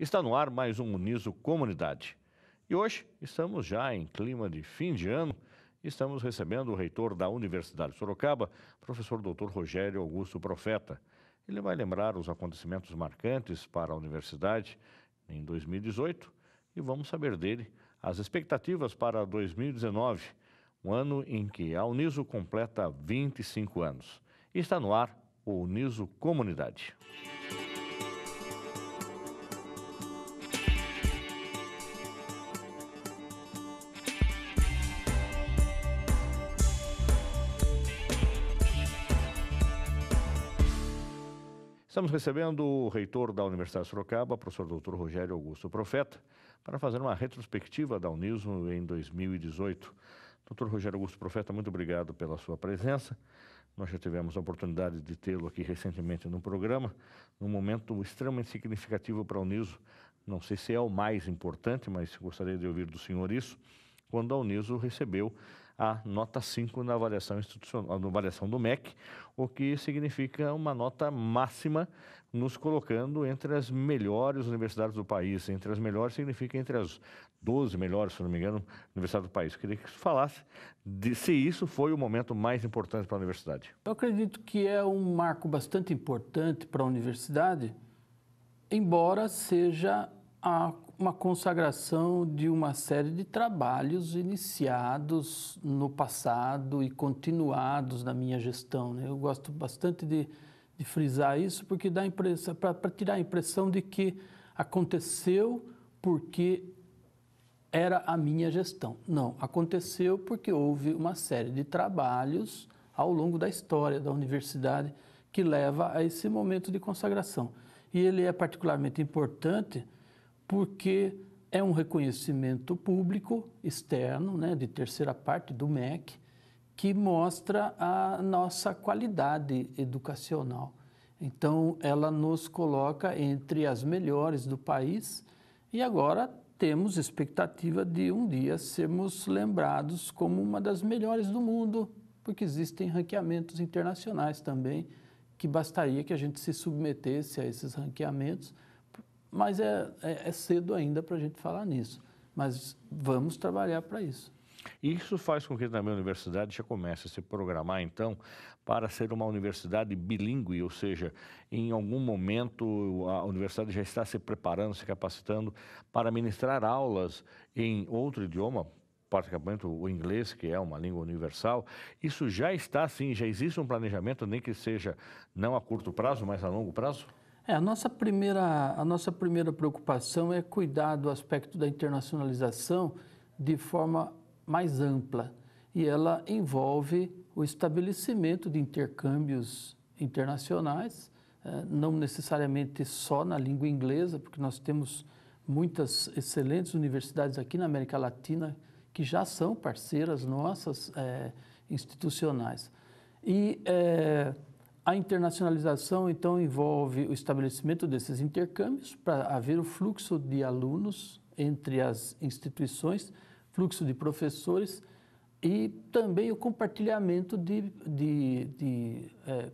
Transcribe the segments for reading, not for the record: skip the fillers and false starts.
Está no ar mais um Uniso Comunidade. E hoje estamos já em clima de fim de ano. Estamos recebendo o reitor da Universidade de Sorocaba, professor Dr. Rogério Augusto Profeta. Ele vai lembrar os acontecimentos marcantes para a universidade em 2018 e vamos saber dele as expectativas para 2019, um ano em que a Uniso completa 25 anos. E está no ar o Uniso Comunidade. Estamos recebendo o reitor da Universidade de Sorocaba, professor Dr. Rogério Augusto Profeta, para fazer uma retrospectiva da Uniso em 2018. Dr. Rogério Augusto Profeta, muito obrigado pela sua presença. Nós já tivemos a oportunidade de tê-lo aqui recentemente no programa, num momento extremamente significativo para a Uniso. Não sei se é o mais importante, mas gostaria de ouvir do senhor isso, quando a Uniso recebeu a nota 5 na avaliação institucional, na avaliação do MEC, o que significa uma nota máxima, nos colocando entre as melhores universidades do país. Entre as melhores significa entre as 12 melhores, se não me engano, universidades do país. Queria que você falasse de se isso foi o momento mais importante para a universidade. Eu acredito que é um marco bastante importante para a universidade, embora seja uma consagração de uma série de trabalhos iniciados no passado e continuados na minha gestão, né? Eu gosto bastante de frisar isso, porque dá impressão, para tirar a impressão de que aconteceu porque era a minha gestão. Não, aconteceu porque houve uma série de trabalhos ao longo da história da universidade que leva a esse momento de consagração. E ele é particularmente importante porque é um reconhecimento público externo, né, de terceira parte do MEC, que mostra a nossa qualidade educacional. Então, ela nos coloca entre as melhores do país e agora temos expectativa de um dia sermos lembrados como uma das melhores do mundo, porque existem ranqueamentos internacionais também, que bastaria que a gente se submetesse a esses ranqueamentos, mas é cedo ainda para a gente falar nisso. Mas vamos trabalhar para isso. Isso faz com que também a universidade já comece a se programar, então, para ser uma universidade bilíngue, ou seja, em algum momento a universidade já está se preparando, se capacitando para ministrar aulas em outro idioma, praticamente o inglês, que é uma língua universal. Isso já está, sim, já existe um planejamento, nem que seja não a curto prazo, mas a longo prazo? A nossa primeira preocupação é cuidar do aspecto da internacionalização de forma mais ampla, e ela envolve o estabelecimento de intercâmbios internacionais, não necessariamente só na língua inglesa, porque nós temos muitas excelentes universidades aqui na América Latina que já são parceiras nossas institucionais. E a internacionalização, então, envolve o estabelecimento desses intercâmbios para haver o fluxo de alunos entre as instituições, fluxo de professores e também o compartilhamento de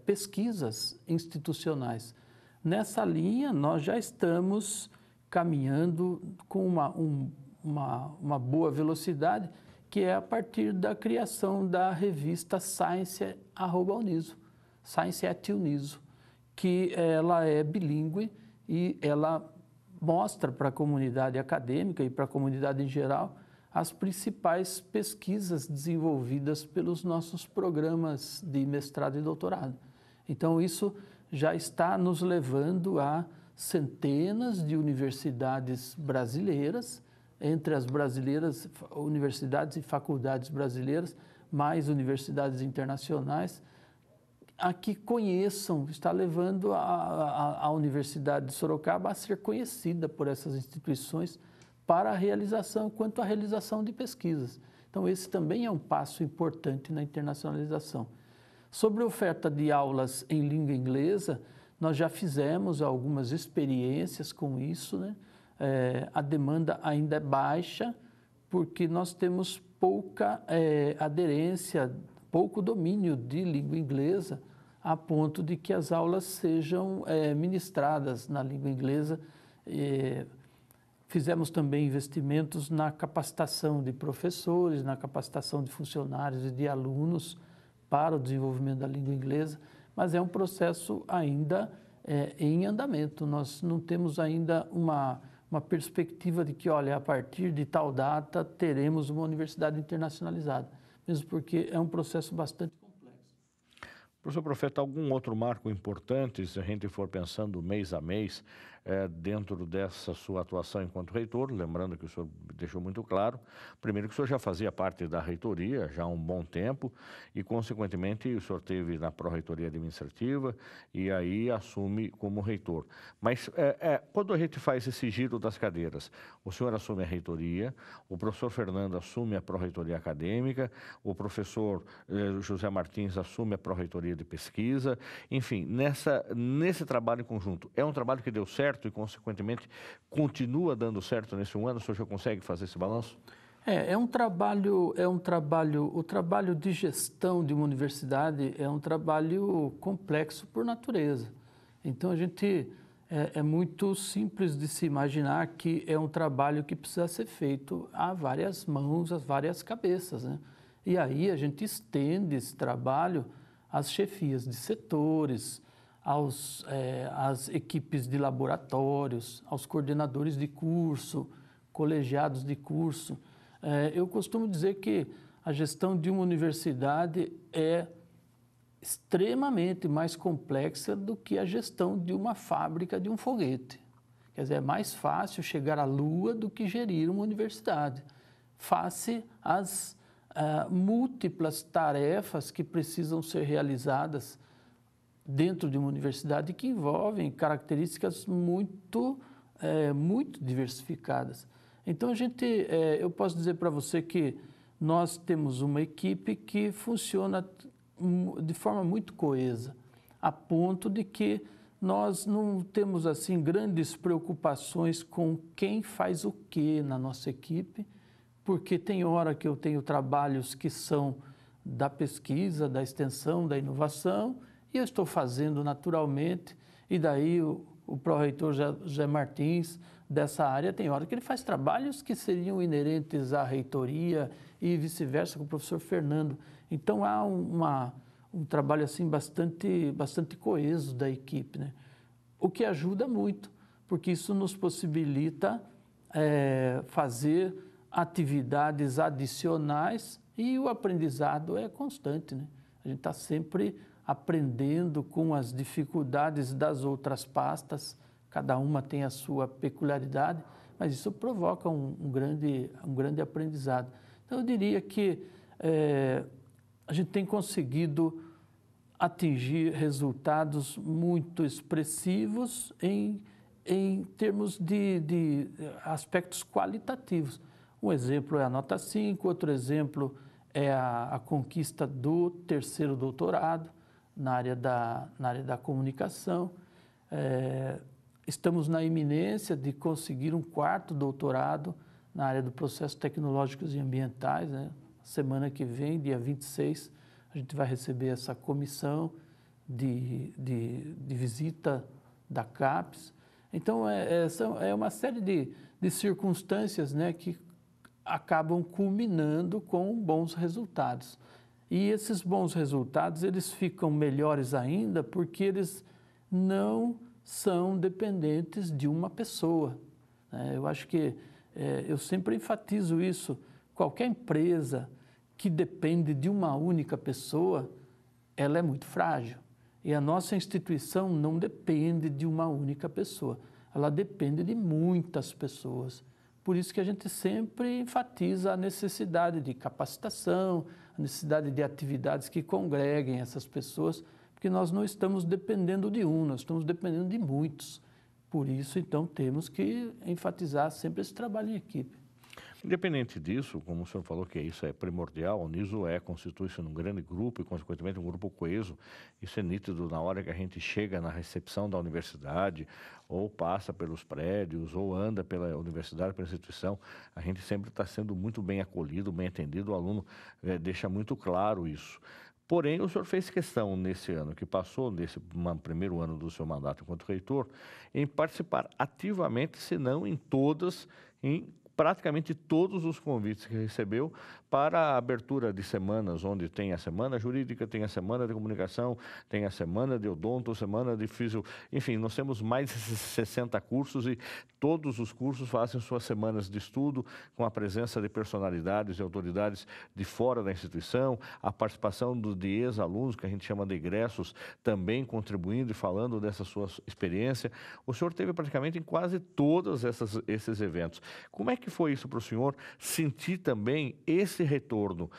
pesquisas institucionais. Nessa linha, nós já estamos caminhando com uma boa velocidade, que é a partir da criação da revista Science@Uniso. Science@Uniso, que ela é bilíngue e ela mostra para a comunidade acadêmica e para a comunidade em geral as principais pesquisas desenvolvidas pelos nossos programas de mestrado e doutorado. Então, isso já está nos levando a centenas de universidades brasileiras, entre as brasileiras, universidades e faculdades brasileiras, mais universidades internacionais, a que conheçam, está levando a Universidade de Sorocaba a ser conhecida por essas instituições para a realização, quanto à realização de pesquisas. Então, esse também é um passo importante na internacionalização. Sobre a oferta de aulas em língua inglesa, nós já fizemos algumas experiências com isso, né? A demanda ainda é baixa, porque nós temos pouca aderência, pouco domínio de língua inglesa, a ponto de que as aulas sejam ministradas na língua inglesa Fizemos também investimentos na capacitação de professores, na capacitação de funcionários e de alunos para o desenvolvimento da língua inglesa, mas é um processo ainda em andamento. Nós não temos ainda uma perspectiva de que, olha, a partir de tal data teremos uma universidade internacionalizada, mesmo porque é um processo bastante complexo. Professor Profeta, algum outro marco importante, se a gente for pensando mês a mês, dentro dessa sua atuação enquanto reitor, lembrando que o senhor deixou muito claro, primeiro que o senhor já fazia parte da reitoria já há um bom tempo e, consequentemente, o senhor teve na pró-reitoria administrativa e aí assume como reitor. Mas quando a gente faz esse giro das cadeiras, o senhor assume a reitoria, o professor Fernando assume a pró-reitoria acadêmica, o professor José Martins assume a pró-reitoria de pesquisa, enfim, nesse trabalho em conjunto, é um trabalho que deu certo e, consequentemente, continua dando certo nesse um ano? O senhor já consegue fazer esse balanço? O trabalho de gestão de uma universidade é um trabalho complexo por natureza. Então, é muito simples de se imaginar que é um trabalho que precisa ser feito a várias mãos, a várias cabeças, né? E aí a gente estende esse trabalho às chefias de setores, às equipes de laboratórios, aos coordenadores de curso, colegiados de curso. Eu costumo dizer que a gestão de uma universidade é extremamente mais complexa do que a gestão de uma fábrica de um foguete. Quer dizer, é mais fácil chegar à Lua do que gerir uma universidade, face às múltiplas tarefas que precisam ser realizadas dentro de uma universidade que envolvem características muito diversificadas. Então, eu posso dizer para você que nós temos uma equipe que funciona de forma muito coesa, a ponto de que nós não temos assim grandes preocupações com quem faz o quê na nossa equipe, porque tem hora que eu tenho trabalhos que são da pesquisa, da extensão, da inovação, e eu estou fazendo naturalmente, e daí o pró-reitor José Martins, dessa área, tem hora que ele faz trabalhos que seriam inerentes à reitoria e vice-versa com o professor Fernando. Então, há um trabalho assim bastante coeso da equipe, né? O que ajuda muito, porque isso nos possibilita fazer atividades adicionais e o aprendizado é constante, né? A gente está sempre aprendendo com as dificuldades das outras pastas, cada uma tem a sua peculiaridade, mas isso provoca um grande aprendizado. Então, eu diria que a gente tem conseguido atingir resultados muito expressivos em termos de aspectos qualitativos. Um exemplo é a nota 5, outro exemplo é a conquista do 3º doutorado na área da comunicação. Estamos na iminência de conseguir um 4º doutorado na área do processos tecnológicos e ambientais, né? Semana que vem, dia 26, a gente vai receber essa comissão de visita da CAPES. Então, é uma série de circunstâncias, né, que acabam culminando com bons resultados. E esses bons resultados, eles ficam melhores ainda porque eles não são dependentes de uma pessoa. Eu acho que eu sempre enfatizo isso. Qualquer empresa que depende de uma única pessoa, ela é muito frágil. E a nossa instituição não depende de uma única pessoa, ela depende de muitas pessoas. Por isso que a gente sempre enfatiza a necessidade de capacitação, a necessidade de atividades que congreguem essas pessoas, porque nós não estamos dependendo de um, nós estamos dependendo de muitos. Por isso, então, temos que enfatizar sempre esse trabalho em equipe. Independente disso, como o senhor falou que isso é primordial, a Uniso constitui-se num grande grupo e, consequentemente, um grupo coeso. Isso é nítido na hora que a gente chega na recepção da universidade, ou passa pelos prédios, ou anda pela universidade, pela instituição. A gente sempre está sendo muito bem acolhido, bem atendido, o aluno deixa muito claro isso. Porém, o senhor fez questão, nesse ano que passou, nesse primeiro ano do seu mandato enquanto reitor, em participar ativamente, se não em todas, em praticamente todos os convites que recebeu para a abertura de semanas, onde tem a semana jurídica, tem a semana de comunicação, tem a semana de odonto, semana de físio, enfim, nós temos mais de 60 cursos e todos os cursos fazem suas semanas de estudo com a presença de personalidades e autoridades de fora da instituição, a participação de ex-alunos, que a gente chama de egressos, também contribuindo e falando dessa sua experiência. O senhor teve praticamente em quase todos esses eventos. Como é que foi isso para o senhor sentir também esse retorno?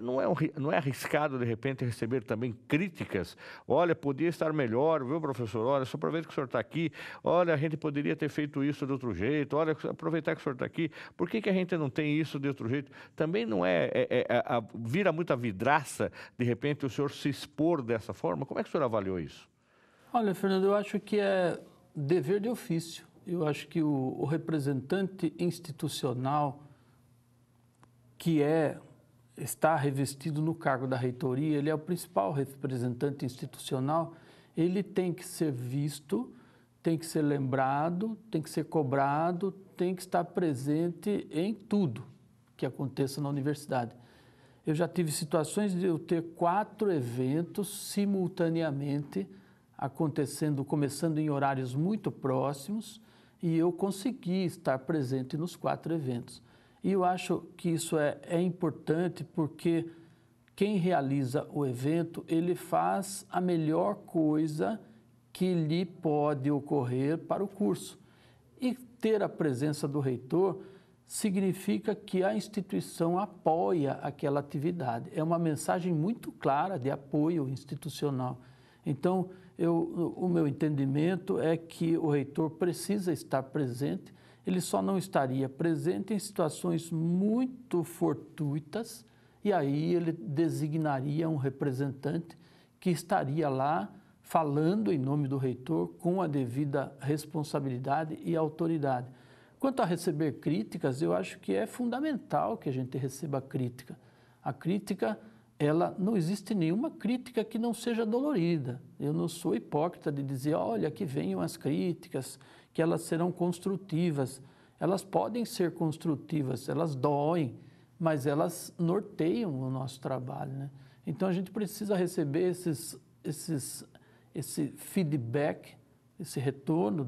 Não é arriscado, de repente, receber também críticas? Olha, podia estar melhor, viu, professor? Olha, só aproveita que o senhor está aqui. Olha, a gente poderia ter feito isso de outro jeito. Olha, aproveitar que o senhor está aqui. Por que a gente não tem isso de outro jeito? Também não vira muita vidraça, de repente, o senhor se expor dessa forma? Como é que o senhor avaliou isso? Olha, Fernando, eu acho que é dever de ofício. Eu acho que o representante institucional que está revestido no cargo da reitoria, ele é o principal representante institucional, ele tem que ser visto, tem que ser lembrado, tem que ser cobrado, tem que estar presente em tudo que aconteça na universidade. Eu já tive situações de eu ter 4 eventos simultaneamente acontecendo, começando em horários muito próximos, e eu consegui estar presente nos 4 eventos. E eu acho que isso é importante porque quem realiza o evento, ele faz a melhor coisa que lhe pode ocorrer para o curso. E ter a presença do reitor significa que a instituição apoia aquela atividade. É uma mensagem muito clara de apoio institucional. Então, o meu entendimento é que o reitor precisa estar presente. Ele só não estaria presente em situações muito fortuitas e aí ele designaria um representante que estaria lá falando em nome do reitor com a devida responsabilidade e autoridade. Quanto a receber críticas, eu acho que é fundamental que a gente receba crítica. A crítica, não existe nenhuma crítica que não seja dolorida. Eu não sou hipócrita de dizer, olha, que venham as críticas, que elas serão construtivas. Elas podem ser construtivas, elas doem, mas elas norteiam o nosso trabalho, né? Então, a gente precisa receber esse feedback, esse retorno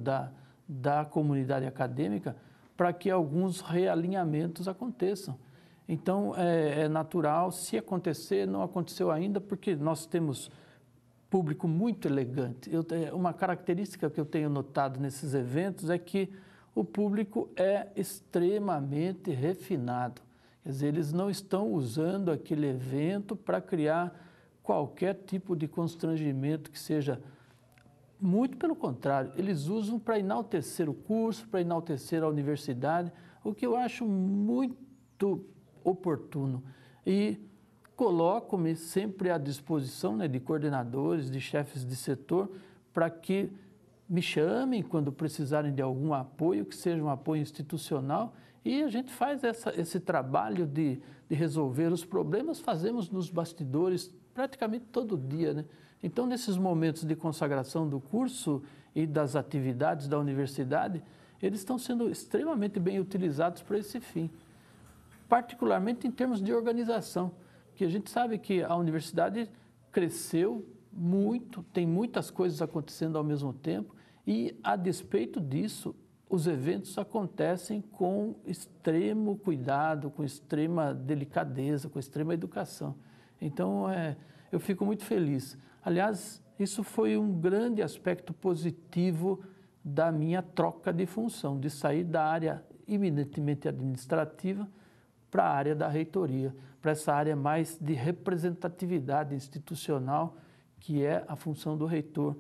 da comunidade acadêmica para que alguns realinhamentos aconteçam. Então, é natural, se acontecer, não aconteceu ainda, porque nós temos público muito elegante. Uma característica que eu tenho notado nesses eventos é que o público é extremamente refinado. Quer dizer, eles não estão usando aquele evento para criar qualquer tipo de constrangimento que seja. Muito pelo contrário, eles usam para enaltecer o curso, para enaltecer a universidade, o que eu acho muito oportuno. E coloco-me sempre à disposição, né, de coordenadores, de chefes de setor, para que me chamem quando precisarem de algum apoio, que seja um apoio institucional, e a gente faz esse trabalho de resolver os problemas, fazemos nos bastidores praticamente todo dia, né? Então, nesses momentos de consagração do curso e das atividades da universidade, eles estão sendo extremamente bem utilizados para esse fim, particularmente em termos de organização, que a gente sabe que a universidade cresceu muito, tem muitas coisas acontecendo ao mesmo tempo e, a despeito disso, os eventos acontecem com extremo cuidado, com extrema delicadeza, com extrema educação. Então, eu fico muito feliz. Aliás, isso foi um grande aspecto positivo da minha troca de função, de sair da área eminentemente administrativa para a área da reitoria, para essa área mais de representatividade institucional, que é a função do reitor.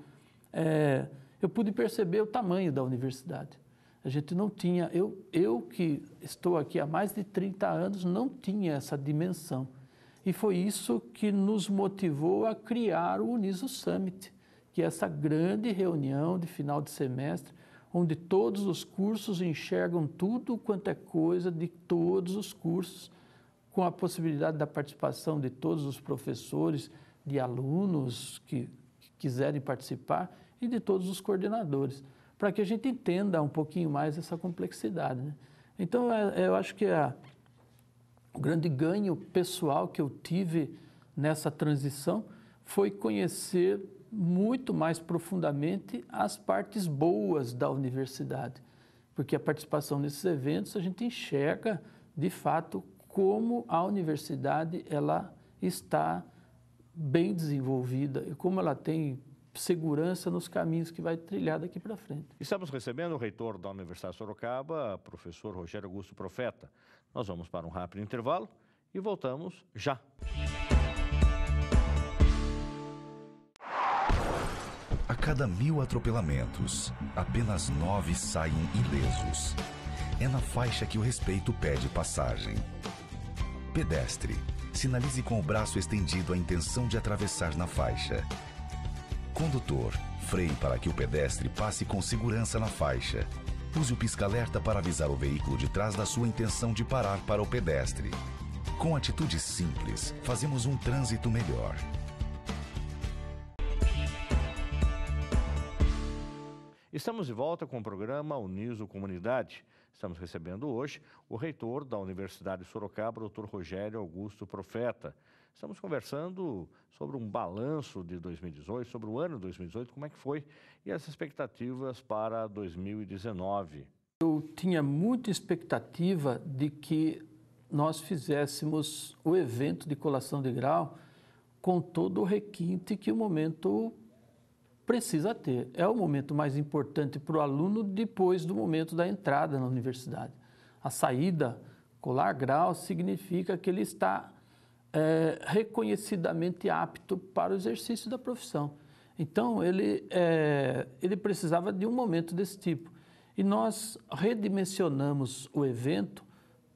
Eu pude perceber o tamanho da universidade. A gente não tinha, eu que estou aqui há mais de 30 anos, não tinha essa dimensão. E foi isso que nos motivou a criar o Uniso Summit, que é essa grande reunião de final de semestre, onde todos os cursos enxergam tudo quanto é coisa de todos os cursos, com a possibilidade da participação de todos os professores, de alunos que quiserem participar e de todos os coordenadores, para que a gente entenda um pouquinho mais essa complexidade, né? Então, eu acho que o grande ganho pessoal que eu tive nessa transição foi conhecer muito mais profundamente as partes boas da universidade, porque a participação nesses eventos a gente enxerga, de fato, como a universidade ela está bem desenvolvida e como ela tem segurança nos caminhos que vai trilhar daqui para frente. Estamos recebendo o reitor da Universidade de Sorocaba, professor Rogério Augusto Profeta. Nós vamos para um rápido intervalo e voltamos já. A cada 1000 atropelamentos, apenas 9 saem ilesos. É na faixa que o respeito pede passagem. Pedestre, sinalize com o braço estendido a intenção de atravessar na faixa. Condutor, freie para que o pedestre passe com segurança na faixa. Use o pisca-alerta para avisar o veículo de trás da sua intenção de parar para o pedestre. Com atitudes simples, fazemos um trânsito melhor. Estamos de volta com o programa Uniso Comunidade. Estamos recebendo hoje o reitor da Universidade de Sorocaba, Dr. Rogério Augusto Profeta. Estamos conversando sobre um balanço de 2018, sobre o ano 2018, como é que foi e as expectativas para 2019. Eu tinha muita expectativa de que nós fizéssemos o evento de colação de grau com todo o requinte que o momento precisa ter. É o momento mais importante para o aluno depois do momento da entrada na universidade. A saída, colar grau, significa que ele está reconhecidamente apto para o exercício da profissão. Então, ele precisava de um momento desse tipo. E nós redimensionamos o evento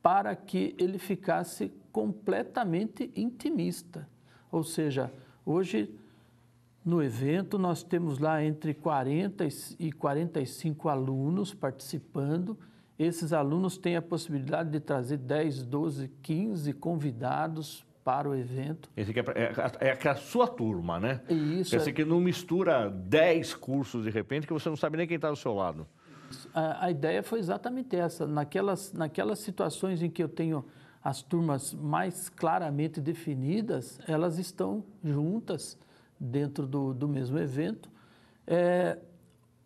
para que ele ficasse completamente intimista. Ou seja, hoje, no evento, nós temos lá entre 40 e 45 alunos participando. Esses alunos têm a possibilidade de trazer 10, 12, 15 convidados para o evento. Esse aqui é a sua turma, né? Isso. Esse aqui não mistura 10 cursos de repente que você não sabe nem quem está do seu lado. A ideia foi exatamente essa. Naquelas situações em que eu tenho as turmas mais claramente definidas, elas estão juntas dentro do mesmo evento.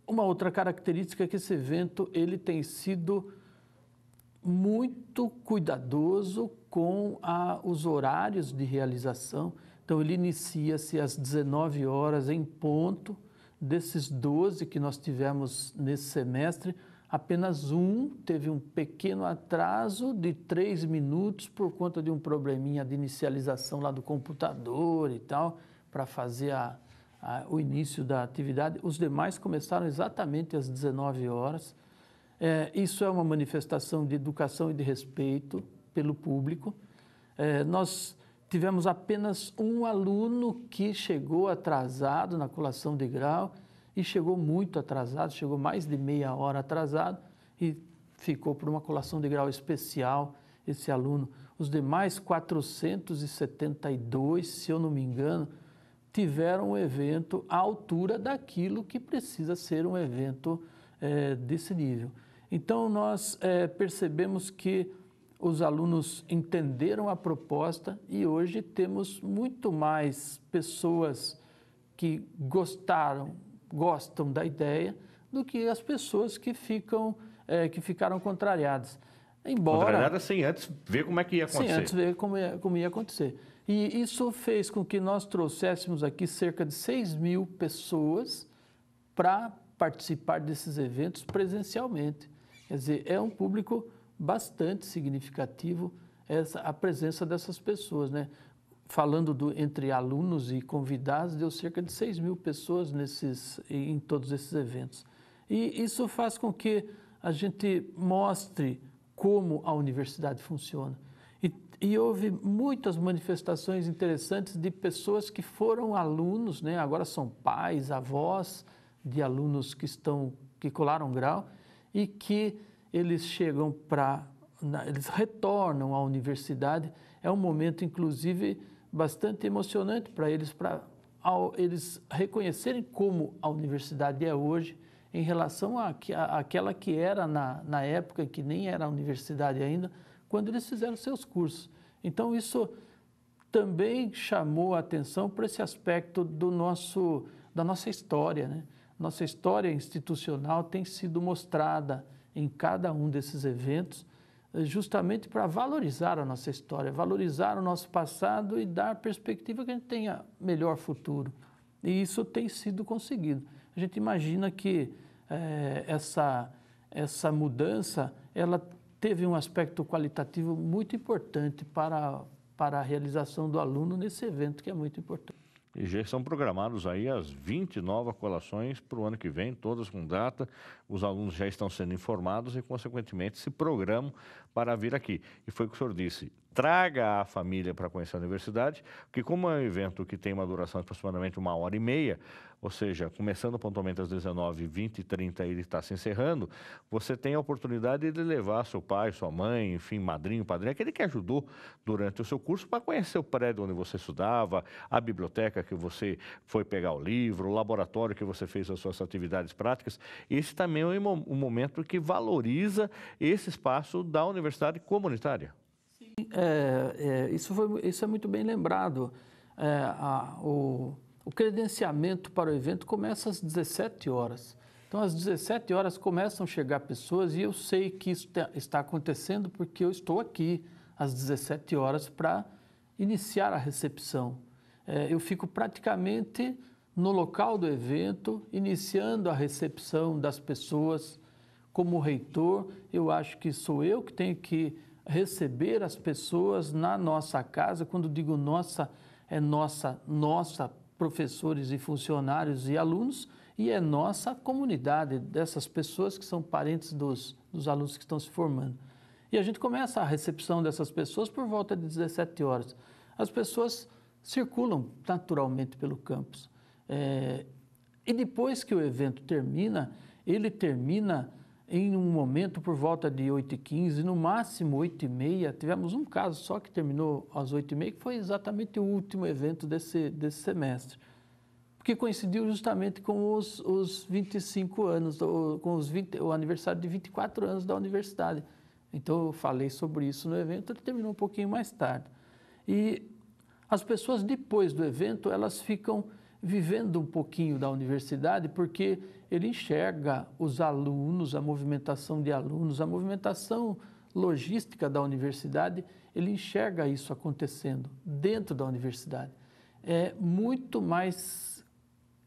Uma outra característica é que esse evento ele tem sido muito cuidadoso com os horários de realização. Então, ele inicia-se às 19 horas em ponto. Desses 12 que nós tivemos nesse semestre, apenas um teve um pequeno atraso de 3 minutos por conta de um probleminha de inicialização lá do computador e tal, para fazer o início da atividade. Os demais começaram exatamente às 19 horas. Isso é uma manifestação de educação e de respeito pelo público. Nós tivemos apenas um aluno que chegou atrasado na colação de grau e chegou muito atrasado, chegou mais de meia hora atrasado e ficou por uma colação de grau especial esse aluno. Os demais 472, se eu não me engano, tiveram um evento à altura daquilo que precisa ser um evento desse nível. Então, nós percebemos que os alunos entenderam a proposta e hoje temos muito mais pessoas que gostam da ideia do que as pessoas que ficaram contrariadas. Contrariadas sem antes ver como é que ia acontecer. Sem antes ver como ia acontecer. E isso fez com que nós trouxéssemos aqui cerca de 6.000 pessoas para participar desses eventos presencialmente. Quer dizer, é um público bastante significativo a presença dessas pessoas, né? Falando entre alunos e convidados, deu cerca de 6.000 pessoas em todos esses eventos. E isso faz com que a gente mostre como a universidade funciona. E houve muitas manifestações interessantes de pessoas que foram alunos, né? Agora são pais, avós de alunos que colaram grau e que eles eles retornam à universidade. É um momento, inclusive, bastante emocionante para eles, eles reconhecerem como a universidade é hoje em relação àquela que era na época que nem era a universidade ainda, quando eles fizeram seus cursos. Então, isso também chamou a atenção para esse aspecto da nossa história, né? Nossa história institucional tem sido mostrada em cada um desses eventos, justamente para valorizar a nossa história, valorizar o nosso passado e dar perspectiva que a gente tenha melhor futuro. E isso tem sido conseguido. A gente imagina que essa mudança, ela teve um aspecto qualitativo muito importante para a realização do aluno nesse evento, que é muito importante. E já são programados aí as 20 novas colações para o ano que vem, todas com data. Os alunos já estão sendo informados e, consequentemente, se programam para vir aqui. E foi o que o senhor disse, traga a família para conhecer a universidade, porque como é um evento que tem uma duração de aproximadamente 1h30, ou seja, começando pontualmente às 19h20 e 30 ele está se encerrando, você tem a oportunidade de levar seu pai, sua mãe, enfim, madrinho, padrinho, aquele que ajudou durante o seu curso para conhecer o prédio onde você estudava, a biblioteca que você foi pegar o livro, o laboratório que você fez as suas atividades práticas. Esse também é um momento que valoriza esse espaço da universidade comunitária. Sim, isso é muito bem lembrado. O credenciamento para o evento começa às 17 horas. Então, às 17 horas começam a chegar pessoas e eu sei que isso está acontecendo porque eu estou aqui às 17 horas para iniciar a recepção. Eu fico praticamente no local do evento, iniciando a recepção das pessoas. Como reitor, eu acho que sou eu que tenho que receber as pessoas na nossa casa. Quando digo nossa, é nossa, professores e funcionários e alunos, e é nossa comunidade, dessas pessoas que são parentes dos alunos que estão se formando. E a gente começa a recepção dessas pessoas por volta de 17 horas. As pessoas circulam naturalmente pelo campus. E depois que o evento termina, ele termina em um momento por volta de 8h15, no máximo 8h30. Tivemos um caso só que terminou às 8h30, que foi exatamente o último evento desse semestre, porque coincidiu justamente com os 25 anos, com o aniversário de 24 anos da universidade. Então, eu falei sobre isso no evento, ele terminou um pouquinho mais tarde. E as pessoas, depois do evento, elas ficam vivendo um pouquinho da universidade, porque ele enxerga os alunos, a movimentação de alunos, a movimentação logística da universidade, ele enxerga isso acontecendo dentro da universidade. É muito mais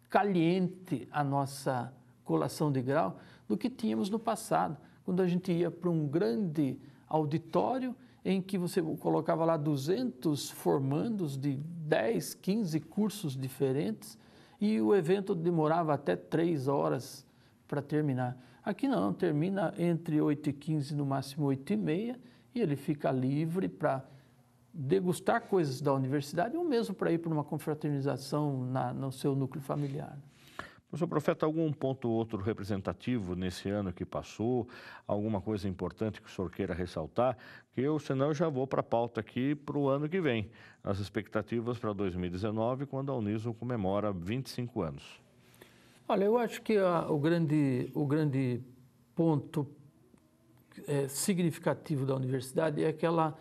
caliente a nossa colação de grau do que tínhamos no passado, quando a gente ia para um grande auditório em que você colocava lá 200 formandos de 10, 15 cursos diferentes e o evento demorava até 3 horas para terminar. Aqui não, termina entre 8h15 no máximo 8h30 e ele fica livre para degustar coisas da universidade ou mesmo para ir para uma confraternização no seu núcleo familiar. Professor Profeta, algum ponto ou outro representativo nesse ano que passou? Alguma coisa importante que o senhor queira ressaltar? Senão eu já vou para a pauta aqui para o ano que vem. As expectativas para 2019, quando a Uniso comemora 25 anos. Olha, eu acho que o grande ponto significativo da universidade é que ela,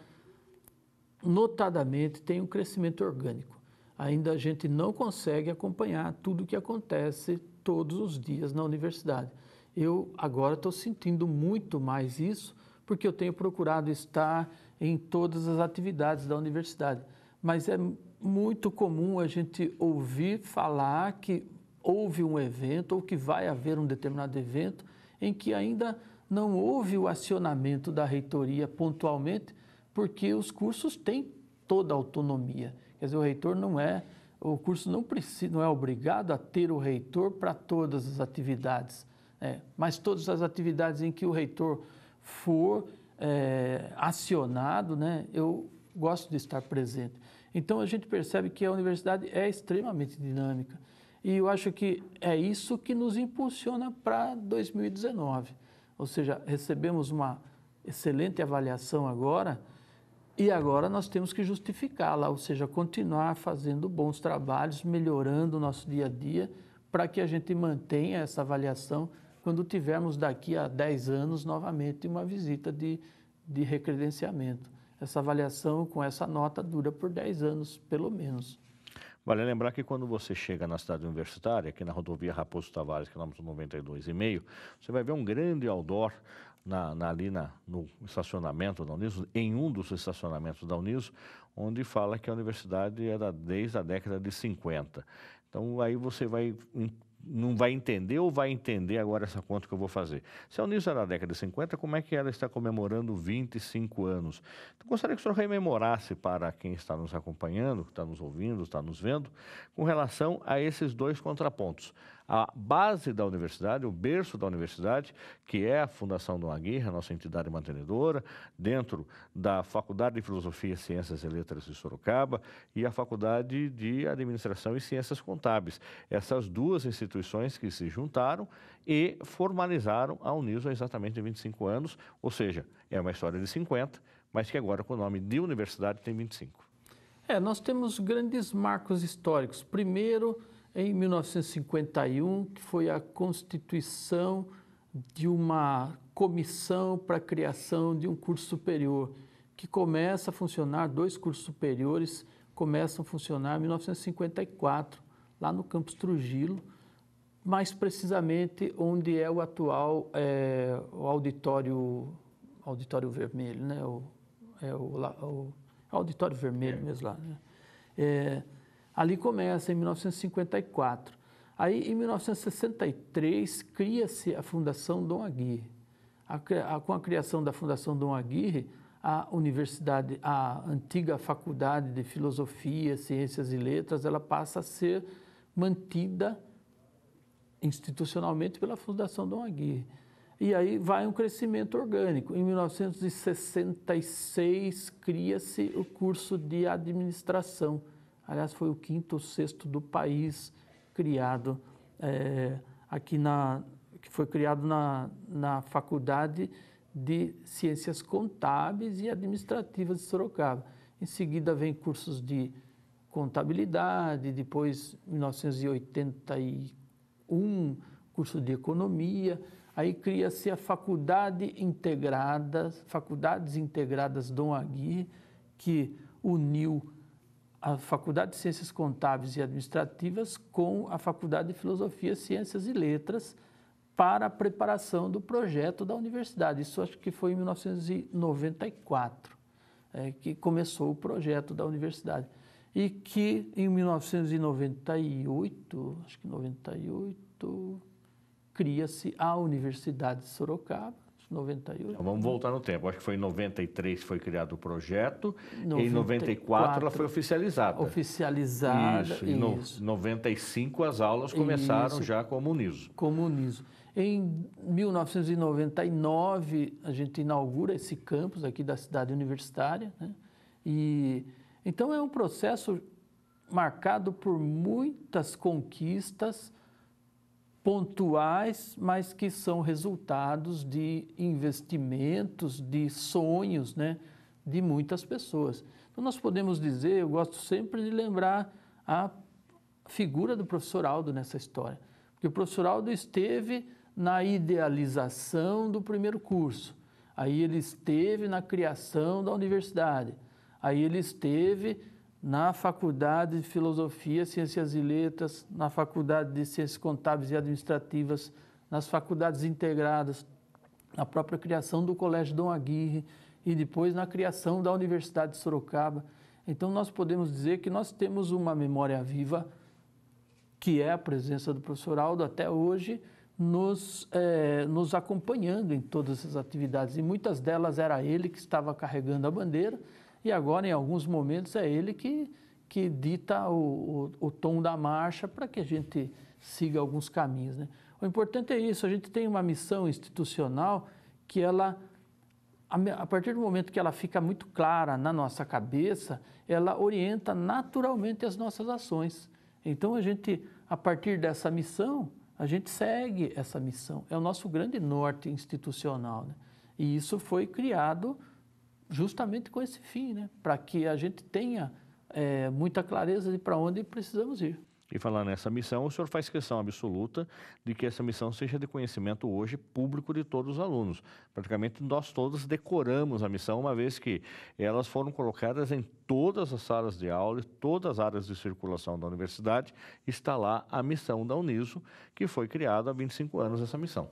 notadamente, tem um crescimento orgânico. Ainda a gente não consegue acompanhar tudo o que acontece todos os dias na universidade. Eu agora estou sentindo muito mais isso, porque eu tenho procurado estar em todas as atividades da universidade. Mas é muito comum a gente ouvir falar que houve um evento ou que vai haver um determinado evento em que ainda não houve o acionamento da reitoria pontualmente, porque os cursos têm toda a autonomia. Quer dizer, o curso não é obrigado a ter o reitor para todas as atividades, mas todas as atividades em que o reitor for acionado, eu gosto de estar presente. Então, a gente percebe que a universidade é extremamente dinâmica e eu acho que é isso que nos impulsiona para 2019. Ou seja, recebemos uma excelente avaliação agora E agora nós temos que justificá-la, ou seja, continuar fazendo bons trabalhos, melhorando o nosso dia a dia, para que a gente mantenha essa avaliação quando tivermos daqui a 10 anos novamente uma visita de recredenciamento. Essa avaliação com essa nota dura por 10 anos, pelo menos. Vale lembrar que quando você chega na cidade universitária, aqui na rodovia Raposo Tavares, quilômetro 92,5, você vai ver um grande outdoor no estacionamento da Uniso, em um dos estacionamentos da Uniso, onde fala que a universidade é desde a década de 50. Então aí você não vai entender ou vai entender agora essa conta que eu vou fazer. Se a Uniso era da década de 50, como é que ela está comemorando 25 anos? Então, gostaria que o senhor rememorasse para quem está nos acompanhando, que está nos ouvindo, está nos vendo, com relação a esses dois contrapontos. A base da universidade, o berço da universidade, que é a Fundação Dom Aguirre, a nossa entidade mantenedora, dentro da Faculdade de Filosofia, Ciências e Letras de Sorocaba e a Faculdade de Administração e Ciências Contábeis. Essas duas instituições que se juntaram e formalizaram a Uniso há exatamente 25 anos, ou seja, é uma história de 50, mas que agora com o nome de universidade tem 25. Nós temos grandes marcos históricos. Primeiro, em 1951, que foi a constituição de uma comissão para a criação de um curso superior, que começa a funcionar, 2 cursos superiores começam a funcionar em 1954, lá no Campus Trujillo, mais precisamente onde é o atual o auditório vermelho, né? O auditório vermelho mesmo lá, né? Ali começa em 1954. Aí, em 1963, cria-se a Fundação Dom Aguirre. Com a criação da Fundação Dom Aguirre, a universidade, a antiga Faculdade de Filosofia, Ciências e Letras, ela passa a ser mantida institucionalmente pela Fundação Dom Aguirre. E aí vai um crescimento orgânico. Em 1966, cria-se o curso de administração. Aliás, foi o 5º ou 6º do país criado que foi criado na Faculdade de Ciências Contábeis e Administrativas de Sorocaba. Em seguida vem cursos de contabilidade, depois, em 1981, curso de economia. Aí cria-se a Faculdades Integradas Dom Aguirre, que uniu a Faculdade de Ciências Contábeis e Administrativas com a Faculdade de Filosofia, Ciências e Letras para a preparação do projeto da universidade. Isso acho que foi em 1994 que começou o projeto da universidade. E que em 1998, acho que 98, cria-se a Universidade de Sorocaba. 98. Então, vamos voltar no tempo. Acho que foi em 93 que foi criado o projeto e em 94 ela foi oficializada. Oficializada. Isso. Em 95 as aulas começaram já como Uniso. Como Uniso. Em 1999 a gente inaugura esse campus aqui da cidade universitária, né? E então é um processo marcado por muitas conquistas pontuais, mas que são resultados de investimentos, de sonhos, né, de muitas pessoas. Então, nós podemos dizer, eu gosto sempre de lembrar a figura do professor Aldo nessa história, porque o professor Aldo esteve na idealização do primeiro curso, aí ele esteve na criação da universidade, aí ele esteve na Faculdade de Filosofia, Ciências e Letras, na Faculdade de Ciências Contábeis e Administrativas, nas faculdades integradas, na própria criação do Colégio Dom Aguirre e depois na criação da Universidade de Sorocaba. Então, nós podemos dizer que nós temos uma memória viva, que é a presença do professor Aldo até hoje, nos acompanhando em todas essas atividades. E muitas delas era ele que estava carregando a bandeira, e agora, em alguns momentos, é ele que dita o tom da marcha para que a gente siga alguns caminhos, né? O importante é isso, a gente tem uma missão institucional que ela, a partir do momento que ela fica muito clara na nossa cabeça, ela orienta naturalmente as nossas ações. Então, a partir dessa missão, a gente segue essa missão. É o nosso grande norte institucional, né? E isso foi criado justamente com esse fim, né? Para que a gente tenha muita clareza de para onde precisamos ir. E falar nessa missão, o senhor faz questão absoluta de que essa missão seja de conhecimento hoje público de todos os alunos. Praticamente nós todos decoramos a missão, uma vez que elas foram colocadas em todas as salas de aula, e todas as áreas de circulação da universidade, está lá a missão da Uniso, que foi criada há 25 anos essa missão.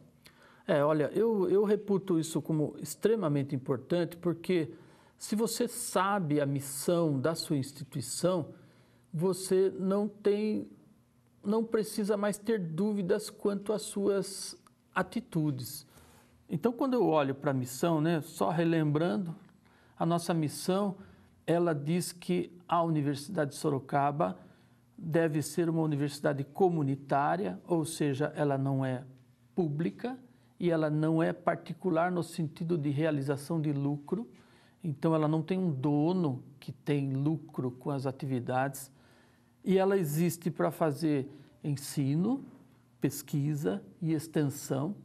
Olha, eu reputo isso como extremamente importante, porque se você sabe a missão da sua instituição, você não precisa mais ter dúvidas quanto às suas atitudes. Então, quando eu olho para a missão, né, só relembrando, a nossa missão, ela diz que a Universidade de Sorocaba deve ser uma universidade comunitária, ou seja, ela não é pública e ela não é particular no sentido de realização de lucro. Então, ela não tem um dono que tem lucro com as atividades. E ela existe para fazer ensino, pesquisa e extensão.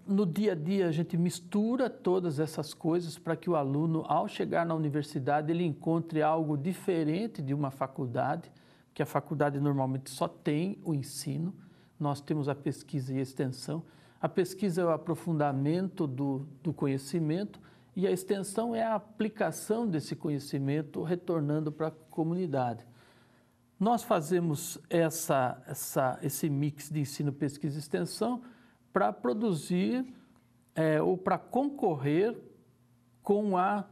No dia a dia, a gente mistura todas essas coisas para que o aluno, ao chegar na universidade, ele encontre algo diferente de uma faculdade, porque a faculdade normalmente só tem o ensino, nós temos a pesquisa e a extensão. A pesquisa é o aprofundamento do conhecimento, e a extensão é a aplicação desse conhecimento retornando para a comunidade. Nós fazemos esse mix de ensino, pesquisa e extensão para produzir ou para concorrer com a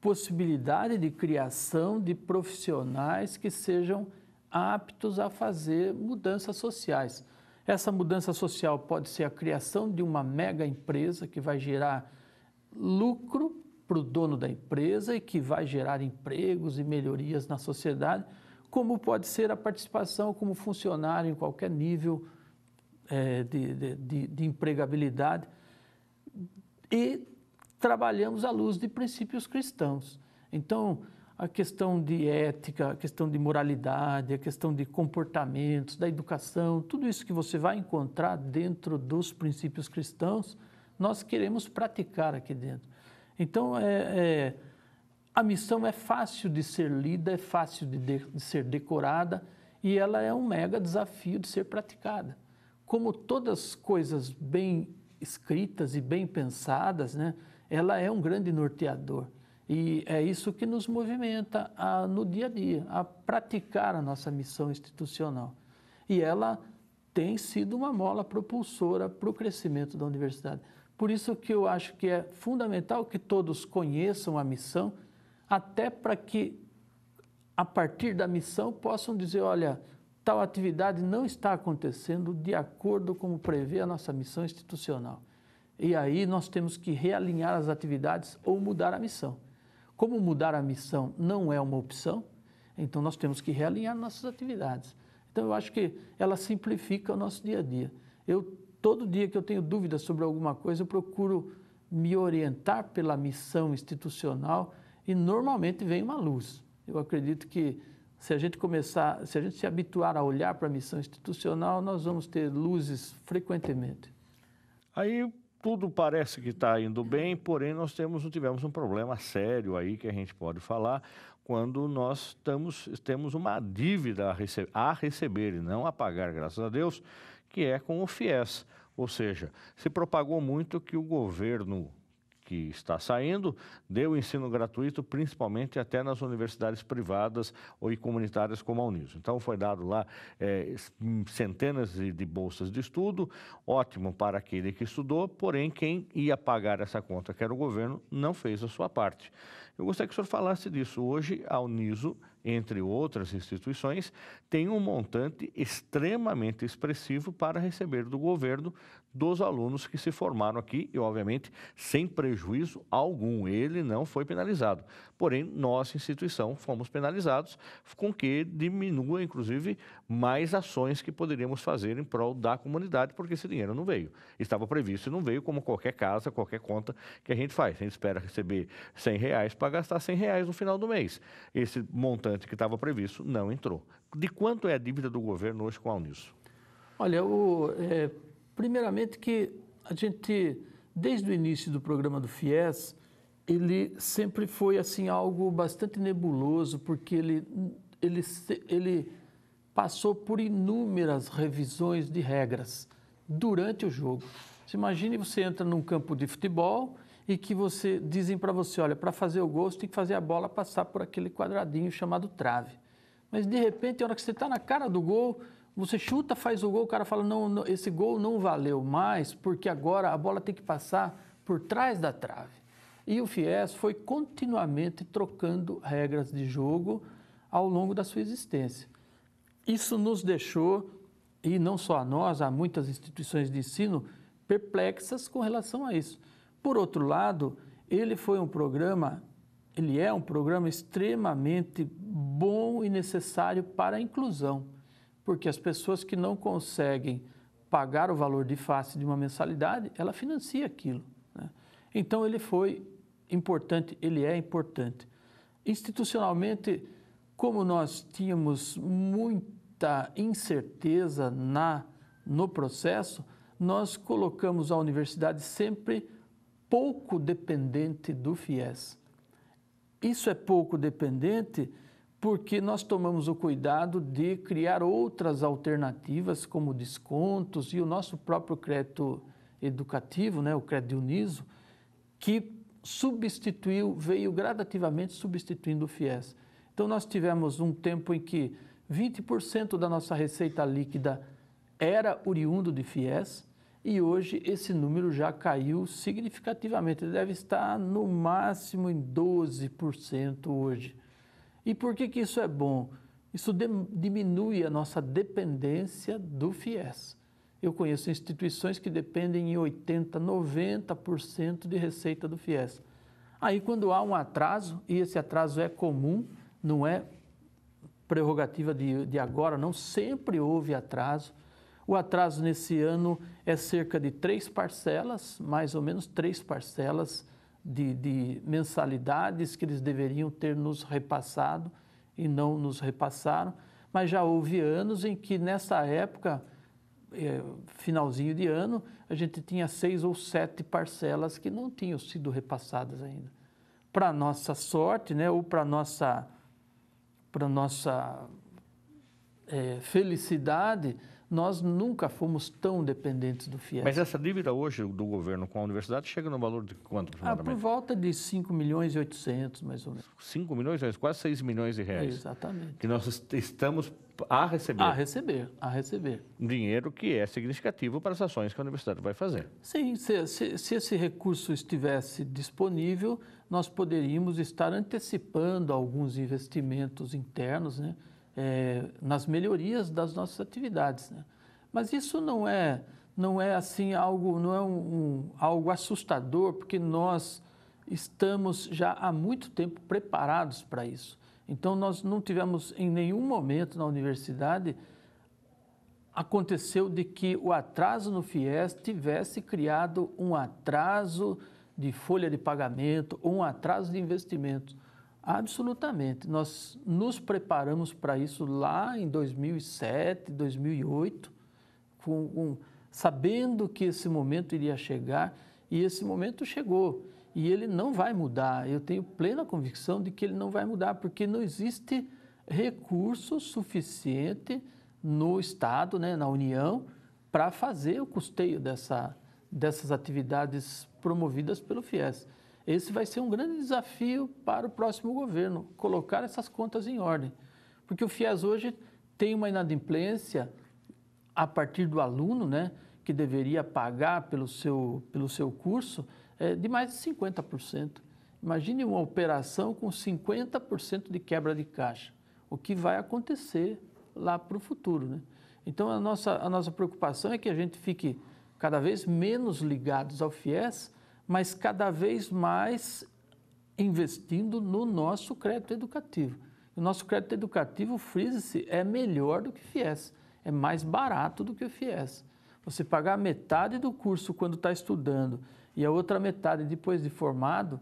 possibilidade de criação de profissionais que sejam aptos a fazer mudanças sociais. Essa mudança social pode ser a criação de uma mega empresa que vai gerar lucro para o dono da empresa e que vai gerar empregos e melhorias na sociedade, como pode ser a participação como funcionário em qualquer nível de empregabilidade. E trabalhamos à luz de princípios cristãos. Então, a questão de ética, a questão de moralidade, a questão de comportamentos, da educação, tudo isso que você vai encontrar dentro dos princípios cristãos, nós queremos praticar aqui dentro. Então, a missão é fácil de ser lida, é fácil de ser decorada e ela é um mega desafio de ser praticada. Como todas as coisas bem escritas e bem pensadas, né, ela é um grande norteador. E é isso que nos movimenta no dia a dia, a praticar a nossa missão institucional. E ela tem sido uma mola propulsora para o crescimento da universidade. Por isso que eu acho que é fundamental que todos conheçam a missão, até para que, a partir da missão, possam dizer, olha, tal atividade não está acontecendo de acordo com como prevê a nossa missão institucional. E aí nós temos que realinhar as atividades ou mudar a missão. Como mudar a missão não é uma opção, então nós temos que realinhar nossas atividades. Então eu acho que ela simplifica o nosso dia a dia. Todo dia que eu tenho dúvidas sobre alguma coisa, eu procuro me orientar pela missão institucional e normalmente vem uma luz. Eu acredito que se a gente se habituar a olhar para a missão institucional, nós vamos ter luzes frequentemente. Aí tudo parece que está indo bem, porém nós tivemos um problema sério aí que a gente pode falar quando nós temos uma dívida a receber e não a pagar, graças a Deus, que é com o FIES. Ou seja, se propagou muito que o governo que está saindo deu ensino gratuito, principalmente até nas universidades privadas ou comunitárias como a Uniso. Então foi dado lá centenas de bolsas de estudo, ótimo para aquele que estudou, porém quem ia pagar essa conta, que era o governo, não fez a sua parte. Eu gostaria que o senhor falasse disso. Hoje, a Uniso, entre outras instituições, tem um montante extremamente expressivo para receber do governo dos alunos que se formaram aqui e, obviamente, sem prejuízo algum. Ele não foi penalizado. Porém, nossa instituição fomos penalizados com que diminua, inclusive, mais ações que poderíamos fazer em prol da comunidade, porque esse dinheiro não veio. Estava previsto e não veio, como qualquer casa, qualquer conta que a gente faz. A gente espera receber R$100 para gastar R$100 no final do mês. Esse montante que estava previsto não entrou. De quanto é a dívida do governo hoje com a Uniso? Olha, primeiramente que a gente desde o início do programa do FIES, ele sempre foi assim algo bastante nebuloso, porque ele passou por inúmeras revisões de regras durante o jogo. Você imagine, você entra num campo de futebol e que dizem para você, olha, para fazer o gol, você tem que fazer a bola passar por aquele quadradinho chamado trave. Mas, de repente, a hora que você está na cara do gol, você chuta, faz o gol, o cara fala, não, esse gol não valeu mais, porque agora a bola tem que passar por trás da trave. E o FIES foi continuamente trocando regras de jogo ao longo da sua existência. Isso nos deixou, e não só a nós, há muitas instituições de ensino, perplexas com relação a isso. Por outro lado, ele é um programa extremamente bom e necessário para a inclusão, porque as pessoas que não conseguem pagar o valor de face de uma mensalidade, ela financia aquilo, né? Então, ele foi importante, ele é importante. Institucionalmente, como nós tínhamos muita incerteza no processo, nós colocamos a universidade sempre pouco dependente do FIES. Isso é pouco dependente porque nós tomamos o cuidado de criar outras alternativas, como descontos e o nosso próprio crédito educativo, né, o crédito Uniso, que veio gradativamente substituindo o FIES. Então, nós tivemos um tempo em que 20% da nossa receita líquida era oriundo de FIES, e hoje esse número já caiu significativamente, ele deve estar no máximo em 12% hoje. E por que isso é bom? Isso diminui a nossa dependência do FIES. Eu conheço instituições que dependem em 80%, 90% de receita do FIES. Aí, quando há um atraso, e esse atraso é comum, não é prerrogativa de agora, não, sempre houve atraso. O atraso nesse ano é cerca de 3 parcelas, mais ou menos 3 parcelas de mensalidades que eles deveriam ter nos repassado e não nos repassaram. Mas já houve anos em que, nessa época, finalzinho de ano, a gente tinha 6 ou 7 parcelas que não tinham sido repassadas ainda. Para nossa sorte, né, ou para nossa felicidade, nós nunca fomos tão dependentes do FIES. Mas essa dívida hoje do governo com a universidade chega no valor de quanto, aproximadamente? Por volta de 5 milhões e 800, mais ou menos. 5 milhões, quase 6 milhões de reais. Exatamente. Que nós estamos a receber. A receber. Dinheiro que é significativo para as ações que a universidade vai fazer. Sim, se esse recurso estivesse disponível, nós poderíamos estar antecipando alguns investimentos internos, né? Nas melhorias das nossas atividades, né? Mas isso não é assim algo, não é algo assustador, porque nós estamos já há muito tempo preparados para isso. Então, nós não tivemos em nenhum momento na universidade aconteceu de que o atraso no FIES tivesse criado um atraso de folha de pagamento ou um atraso de investimentos. Absolutamente. Nós nos preparamos para isso lá em 2007, 2008, sabendo que esse momento iria chegar, e esse momento chegou. E ele não vai mudar. Eu tenho plena convicção de que ele não vai mudar, porque não existe recurso suficiente no Estado, né, na União, para fazer o custeio dessas atividades promovidas pelo FIES. Esse vai ser um grande desafio para o próximo governo, colocar essas contas em ordem. Porque o FIES hoje tem uma inadimplência a partir do aluno, né, que deveria pagar pelo seu curso, de mais de 50%. Imagine uma operação com 50% de quebra de caixa. O que vai acontecer lá para o futuro, né? Então, a nossa preocupação é que a gente fique cada vez menos ligados ao FIES, mas cada vez mais investindo no nosso crédito educativo. O nosso crédito educativo, frise-se, é melhor do que o FIES, é mais barato do que o FIES. Você pagar metade do curso quando está estudando e a outra metade depois de formado,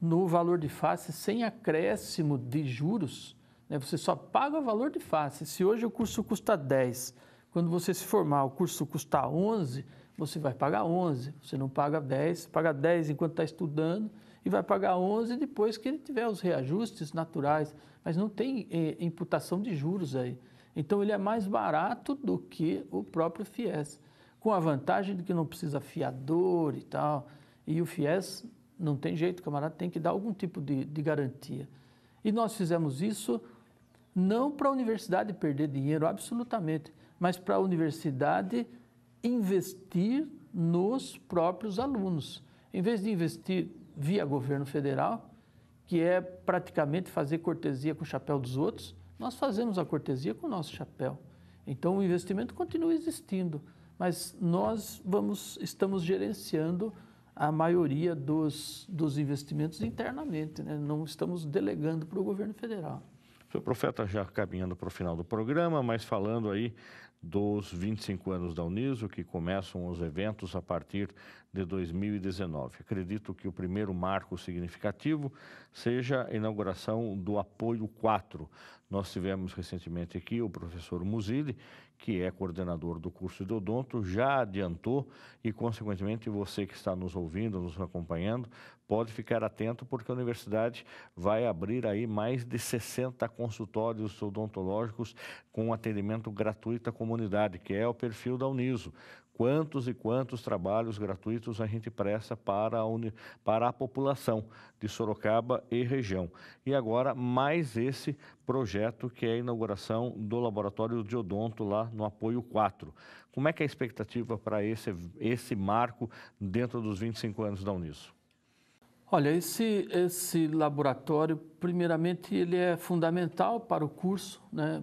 no valor de face, sem acréscimo de juros, né? Você só paga o valor de face. Se hoje o curso custa 10, quando você se formar o curso custa 11, você vai pagar 11, você não paga 10, você paga 10 enquanto está estudando e vai pagar 11 depois que ele tiver os reajustes naturais, mas não tem imputação de juros aí. Então, ele é mais barato do que o próprio FIES, com a vantagem de que não precisa fiador e tal, e o FIES não tem jeito, o camarada tem que dar algum tipo de garantia. E nós fizemos isso não para a universidade perder dinheiro, absolutamente, mas para a universidade investir nos próprios alunos. Em vez de investir via governo federal, que é praticamente fazer cortesia com o chapéu dos outros, nós fazemos a cortesia com o nosso chapéu. Então, o investimento continua existindo, mas nós estamos gerenciando a maioria dos investimentos internamente, né? Não estamos delegando para o governo federal. Senhor Profeta, já caminhando para o final do programa, mas falando aí dos 25 anos da Uniso, que começam os eventos a partir de 2019. Acredito que o primeiro marco significativo seja a inauguração do Apoio 4. Nós tivemos recentemente aqui o professor Musili, que é coordenador do curso de odonto, já adiantou e, consequentemente, você que está nos ouvindo, nos acompanhando, pode ficar atento porque a universidade vai abrir aí mais de 60 consultórios odontológicos com atendimento gratuito à comunidade, que é o perfil da Uniso. Quantos e quantos trabalhos gratuitos a gente presta para a população de Sorocaba e região. E agora, mais esse projeto que é a inauguração do Laboratório de Odonto lá no Apoio 4. Como é que é a expectativa para esse marco dentro dos 25 anos da Uniso? Olha, esse laboratório, primeiramente, ele é fundamental para o curso, né?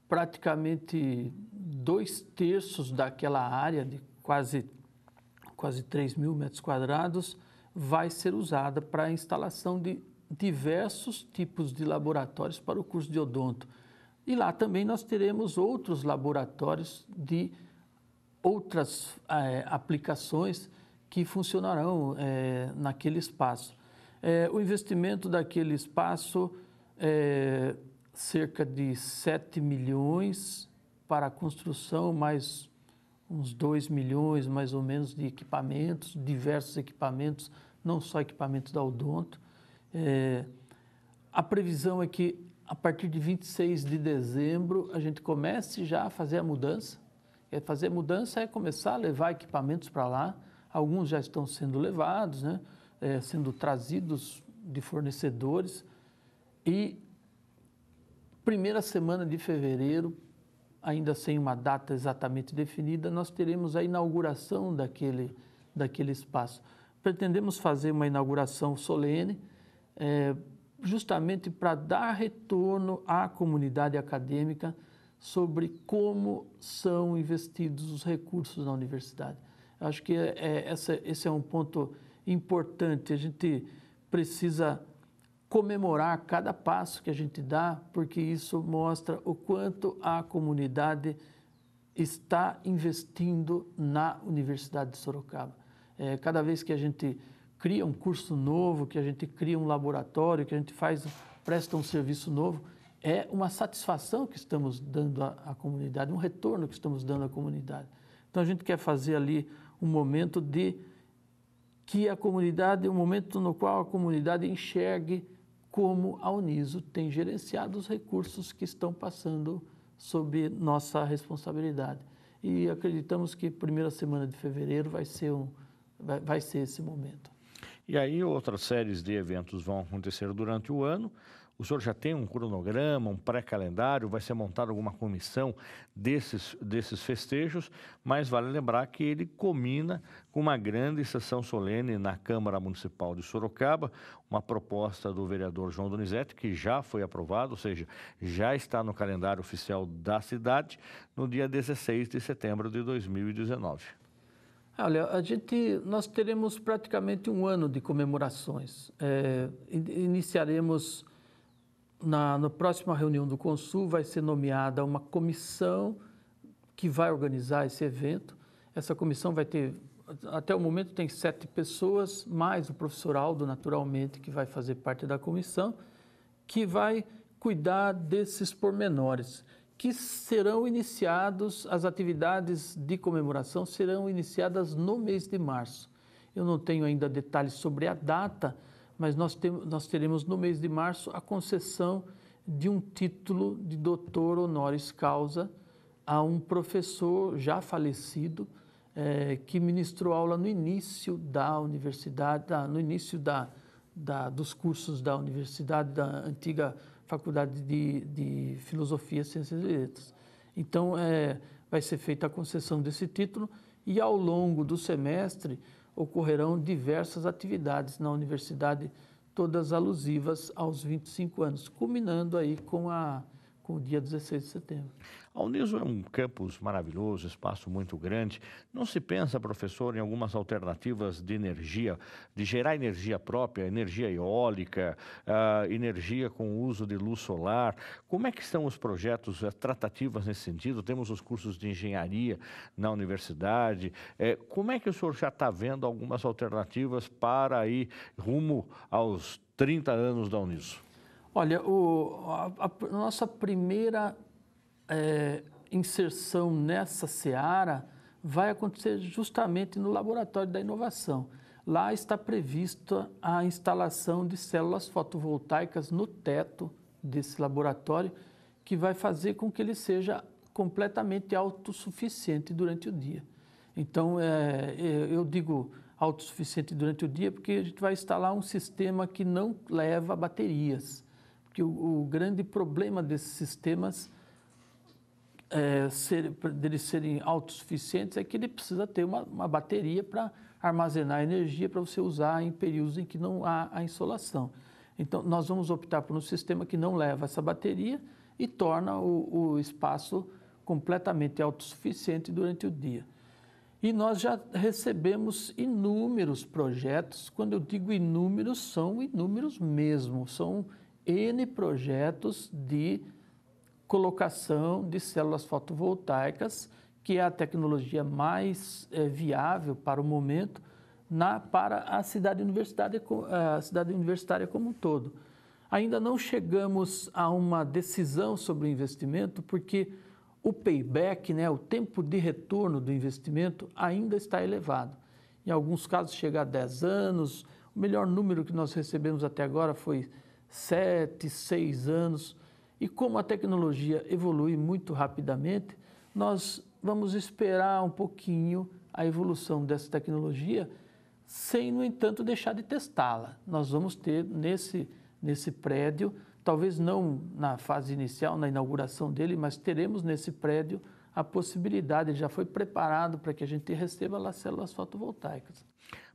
Praticamente 2/3 daquela área de quase 3.000 metros quadrados vai ser usada para a instalação de diversos tipos de laboratórios para o curso de odonto. E lá também nós teremos outros laboratórios de outras aplicações que funcionarão naquele espaço. O investimento daquele espaço é cerca de 7 milhões para a construção, mais uns 2 milhões mais ou menos de equipamentos, diversos equipamentos, não só equipamentos da odonto. A previsão é que a partir de 26 de dezembro a gente comece já a fazer a mudança. Fazer mudança é começar a levar equipamentos para lá. Alguns já estão sendo levados, né? Sendo trazidos de fornecedores. E primeira semana de fevereiro, ainda sem uma data exatamente definida, nós teremos a inauguração daquele espaço. Pretendemos fazer uma inauguração solene, justamente para dar retorno à comunidade acadêmica sobre como são investidos os recursos na universidade. Acho que esse é um ponto importante. A gente precisa comemorar cada passo que a gente dá, porque isso mostra o quanto a comunidade está investindo na Universidade de Sorocaba. Cada vez que a gente cria um curso novo, que a gente cria um laboratório, que a gente presta um serviço novo, é uma satisfação que estamos dando à comunidade, um retorno que estamos dando à comunidade. Então, a gente quer fazer ali um momento um momento no qual a comunidade enxergue como a Uniso tem gerenciado os recursos que estão passando sob nossa responsabilidade. E acreditamos que primeira semana de fevereiro vai ser esse momento. E aí outras séries de eventos vão acontecer durante o ano. O senhor já tem um cronograma, um pré-calendário, vai ser montada alguma comissão desses festejos, mas vale lembrar que ele culmina com uma grande sessão solene na Câmara Municipal de Sorocaba, uma proposta do vereador João Donizete, que já foi aprovada, ou seja, já está no calendário oficial da cidade, no dia 16 de setembro de 2019. Olha, nós teremos praticamente um ano de comemorações. Iniciaremos na próxima reunião do Consul, vai ser nomeada uma comissão que vai organizar esse evento. Essa comissão vai ter, até o momento, tem 7 pessoas, mais o professor Aldo, naturalmente, que vai fazer parte da comissão, que vai cuidar desses pormenores, que serão iniciados, as atividades de comemoração serão iniciadas no mês de março. Eu não tenho ainda detalhes sobre a data, mas nós teremos no mês de março a concessão de um título de doutor honoris causa a um professor já falecido, que ministrou aula no início da universidade, no início dos cursos da universidade, da antiga Faculdade de Filosofia, Ciências e Letras. Então, vai ser feita a concessão desse título e, ao longo do semestre, ocorrerão diversas atividades na universidade, todas alusivas aos 25 anos, culminando aí com o dia 16 de setembro. A Uniso é um campus maravilhoso, espaço muito grande. Não se pensa, professor, em algumas alternativas de energia, de gerar energia própria, energia eólica, energia com uso de luz solar? Como é que estão os projetos, as tratativas nesse sentido? Temos os cursos de engenharia na universidade. Como é que o senhor já está vendo algumas alternativas para ir rumo aos 30 anos da Uniso? Olha, a nossa primeira inserção nessa seara vai acontecer justamente no Laboratório da Inovação. Lá está prevista a instalação de células fotovoltaicas no teto desse laboratório, que vai fazer com que ele seja completamente autossuficiente durante o dia. Então, eu digo autossuficiente durante o dia porque a gente vai instalar um sistema que não leva baterias. Porque o grande problema desses sistemas, deles serem autossuficientes, é que ele precisa ter uma bateria para armazenar energia para você usar em períodos em que não há a insolação. Então, nós vamos optar por um sistema que não leva essa bateria e torna o espaço completamente autossuficiente durante o dia. E nós já recebemos inúmeros projetos. Quando eu digo inúmeros, são inúmeros mesmo, são N projetos de colocação de células fotovoltaicas, que é a tecnologia mais viável para o momento para a cidade universitária como um todo. Ainda não chegamos a uma decisão sobre o investimento, porque o payback, o tempo de retorno do investimento, ainda está elevado. Em alguns casos chega a 10 anos, o melhor número que nós recebemos até agora foi 7, 6 anos, e como a tecnologia evolui muito rapidamente, nós vamos esperar um pouquinho a evolução dessa tecnologia, sem, no entanto, deixar de testá-la. Nós vamos ter nesse prédio, talvez não na fase inicial, na inauguração dele, mas teremos nesse prédio a possibilidade, ele já foi preparado para que a gente receba lá células fotovoltaicas.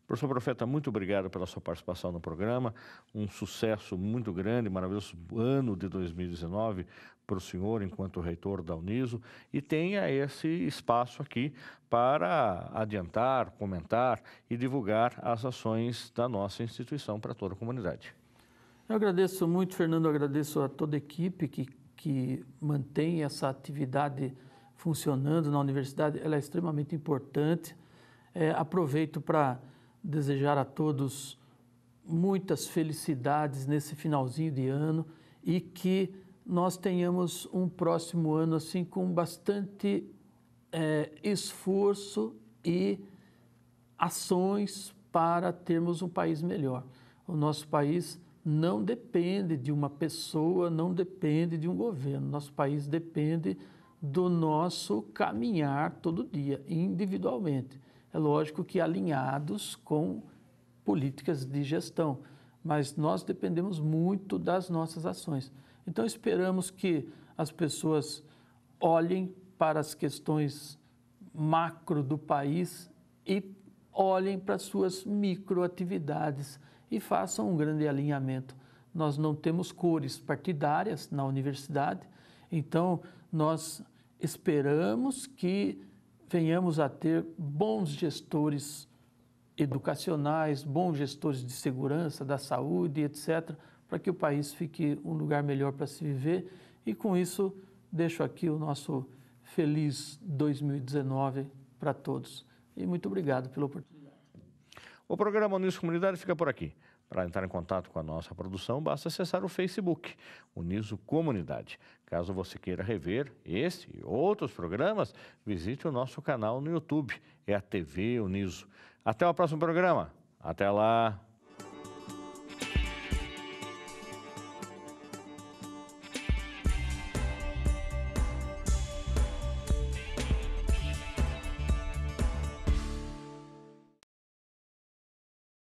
Professor Profeta, muito obrigado pela sua participação no programa. Um sucesso muito grande, maravilhoso ano de 2019 para o senhor enquanto reitor da Uniso, e tenha esse espaço aqui para adiantar, comentar e divulgar as ações da nossa instituição para toda a comunidade. Eu agradeço muito, Fernando, eu agradeço a toda a equipe que mantém essa atividade funcionando na universidade, ela é extremamente importante. Aproveito para desejar a todos muitas felicidades nesse finalzinho de ano e que nós tenhamos um próximo ano assim com bastante esforço e ações para termos um país melhor. O nosso país não depende de uma pessoa, não depende de um governo. Nosso país depende do nosso caminhar todo dia, individualmente. É lógico que alinhados com políticas de gestão, mas nós dependemos muito das nossas ações. Então, esperamos que as pessoas olhem para as questões macro do país e olhem para as suas microatividades e façam um grande alinhamento. Nós não temos cores partidárias na universidade, então nós esperamos que venhamos a ter bons gestores educacionais, bons gestores de segurança, da saúde, etc., para que o país fique um lugar melhor para se viver. E com isso, deixo aqui o nosso feliz 2019 para todos. E muito obrigado pela oportunidade. O programa Uniso Comunidade fica por aqui. Para entrar em contato com a nossa produção, basta acessar o Facebook, Uniso Comunidade. Caso você queira rever esse e outros programas, visite o nosso canal no YouTube, é a TV Uniso. Até o próximo programa. Até lá!